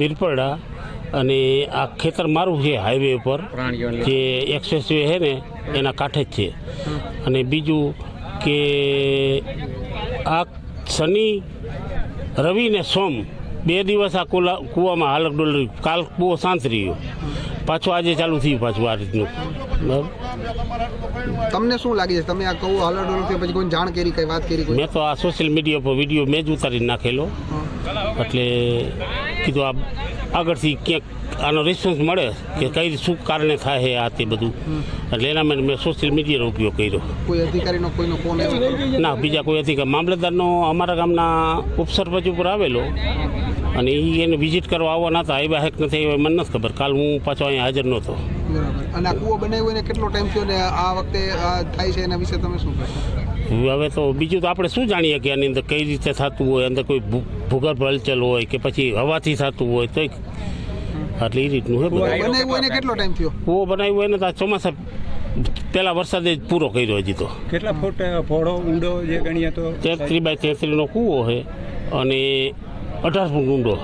બીરપડા અને આ ખેતર મારું છે હાઈવે ઉપર જે એક્સપ્રેસ વે છે ને એના કાંઠે જ છે. અને બીજું કે આ શનિ રવિ ને સોમ 2 દિવસ આ કૂવામાં હાલક ડોલરી. કાલ કૂવો શાંત રહ્યો, પાછું આજે ચાલુ થયું પાછું આ રીતનું. તમને શું લાગે છે, તમે આ કહું હાલડોલ કે પછી કોઈ જાણ કરી, કઈ વાત કરી? મેં તો આ સોશિયલ મીડિયા પર વિડીયો મેં જ ઉતારી નાખેલો, એટલે કીધું આ આગળથી ક્યાંક આનો રિસ્પોન્સ મળે કે કઈ શું કારણે થાય છે આ તે બધું, એટલે એના માટે મેં સોશિયલ મીડિયાનો ઉપયોગ કર્યો. કોઈ અધિકારીનો કોઈનો ફોન? ના, બીજા કોઈ અધિકારી. મામલતદારનો અમારા ગામના ઉપસરપંચ ઉપર આવેલો અને એને વિઝિટ કરવા આવવાના હતા. આવ્યા હેક નથી આવ્યા મને નથી ખબર. કાલ હું પાછો અહીંયા હાજર નહોતો. બરાબર. અને આ કૂવો બનાવ્યો એને કેટલો ટાઈમ થયો ને આ વખતે થાય છે એના વિશે તમે શું કહેશો? હવે તો બીજું તો આપણે શું જાણીએ કે આની અંદર કઈ રીતે થતું હોય, અંદર કોઈ ભૂગર્ભ હલચલ હોય કે પછી હવાથી થતું હોય તો એટલે એ રીતનું છે. બનાવ્યો એને કેટલો ટાઈમ થયો? કૂવો બનાવ્યો એને તો આ ચોમાસા પહેલાં વરસાદે જ પૂરો કર્યો. હજી તો કેટલા ફૂટ પહોળો ઊંડો જે ગણીએ તો 33 બાય 33નો કૂવો છે અને 18 ફૂટ ઊંડો.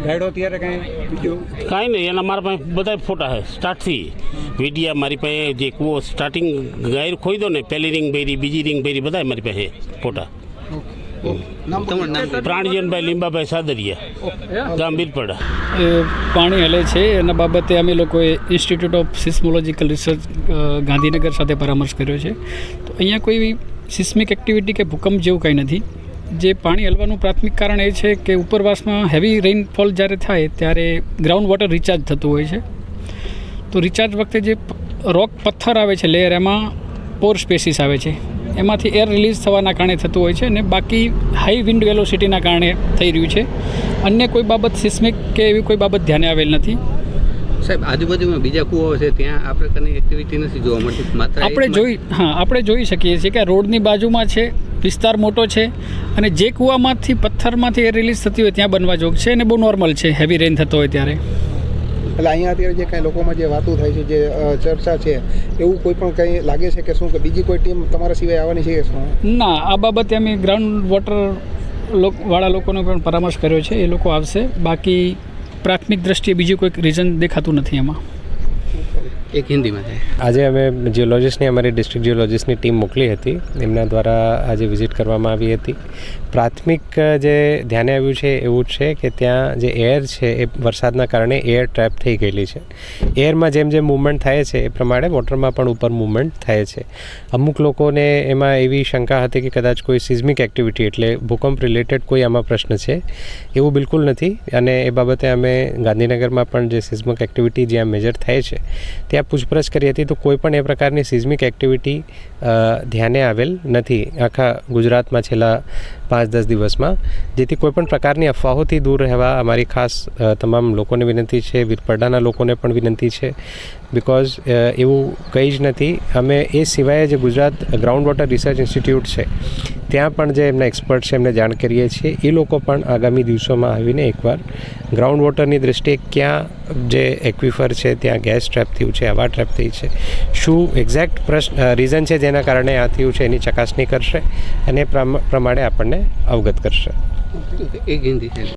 ગાયડો ત્યારે કાંઈ નહીં, એના મારા પાસે બધા ફોટા છે સ્ટાર્ટથી. વિડીયા મારી પાસે જે કૂવો સ્ટાર્ટિંગ ગાયર ખોઈ દો ને, પહેલી રિંગ ભરી, બીજી રિંગ ભરી, બધા મારી પાસે ફોટા. પ્રાણજીવનભાઈ લીંબાભાઈ સાદરિયા, ગામ બીરપડા. એ પાણી હલે છે એના બાબતે અમે લોકોએ institute of seismological research Gandhinagar સાથે પરામર્શ કર્યો છે. તો અહીંયા કોઈ સિસ્મિક એક્ટિવિટી કે ભૂકંપ જેવું કંઈ નથી. જે પાણી હલવાનું પ્રાથમિક કારણ એ છે કે ઉપરવાસમાં હેવી રેઇનફોલ જ્યારે થાય ત્યારે ગ્રાઉન્ડ વોટર રિચાર્જ થતું હોય છે. તો રિચાર્જ વખતે જે રોક પથ્થર આવે છે લેયર, એમાં પોર સ્પેસીસ આવે છે, એમાંથી એર રિલીઝ થવાના કારણે થતું હોય છે. અને બાકી હાઈ વિન્ડ વેલોસિટીના કારણે થઈ રહ્યું છે. અન્ય કોઈ બાબત સિસ્મિક કે એવી કોઈ બાબત ધ્યાને આવેલ નથી. સાહેબ, આજુબાજુમાં બીજા કૂવાઓ છે, ત્યાં આ પ્રકારની એક્ટિવિટી નથી જોવા મળતી. આપણે જોઈ શકીએ છીએ કે રોડની બાજુમાં છે, વિસ્તાર મોટો છે અને જે કૂવામાંથી પથ્થરમાંથી એર રિલીઝ થતી હોય ત્યાં બનવા જોગ છે અને બહુ નોર્મલ છે હેવી રેન થતો હોય ત્યારે. એટલે અહીંયા અત્યારે જે કાંઈ લોકોમાં જે વાતો થાય છે, જે ચર્ચા છે, એવું કોઈ પણ કંઈ લાગે છે કે શું, કે બીજી કોઈ ટીમ તમારા સિવાય આવવાની છે કે શું? ના, આ બાબતે અમે ગ્રાઉન્ડ વોટર વાળા લોકોનો પણ પરામર્શ કર્યો છે, એ લોકો આવશે. બાકી પ્રાથમિક દ્રષ્ટિએ બીજું કોઈક રીઝન દેખાતું નથી એમાં. એક હિન્દીમાં છે. આજે અમે જીઓલોજીસ્ટની અમારી ડિસ્ટ્રિક્ટ જીઓલોજીસ્ટની ટીમ મોકલી હતી, એમના દ્વારા આજે વિઝિટ કરવામાં આવી હતી. પ્રાથમિક જે ધ્યાને આવ્યું છે એવું છે કે ત્યાં જે એર છે એ વરસાદના કારણે એર ટ્રેપ થઈ ગયેલી છે. એરમાં જેમ જેમ મૂવમેન્ટ થાય છે એ પ્રમાણે વોટરમાં પણ ઉપર મૂવમેન્ટ થાય છે. અમુક લોકોને એમાં એવી શંકા હતી કે કદાચ કોઈ સિઝમિક એક્ટિવિટી એટલે ભૂકંપ રિલેટેડ કોઈ આમાં પ્રશ્ન છે. એવું બિલકુલ નથી. અને એ બાબતે અમે ગાંધીનગરમાં પણ જે સિઝમિક એક્ટિવિટી જ્યાં મેજર થાય છે ત્યાં પૂછપરછ કરી હતી, તો કોઈ પણ એ પ્રકારની સિઝમિક એક્ટિવિટી ધ્યાને આવેલ નથી આખા ગુજરાતમાં છેલ્લા 5-10 દિવસમાં. જેથી કોઈપણ પ્રકારની અફવાઓથી દૂર રહેવા અમારી ખાસ તમામ લોકોને વિનંતી છે, વીરપડાના લોકોને પણ વિનંતી છે. બિકોઝ એવું કંઈ જ નથી. અમે એ સિવાય જે Gujarat ground water research institute છે ત્યાં પણ જે એમના એક્સપર્ટ છે એમને જાણ કરીએ છીએ. એ લોકો પણ આગામી દિવસોમાં આવીને એકવાર ગ્રાઉન્ડ વોટરની દ્રષ્ટિએ ક્યાં જે એક્વિફર છે ત્યાં ગેસ ટ્રેપ થયું છે, હવા ટ્રેપ થઈ છે, શું એક્ઝેક્ટ રીઝન છે જેના કારણે આ થયું છે એની ચકાસણી કરશે અને પ્રમાણે આપણને અવગત કરશે. એક હિન્દી છે.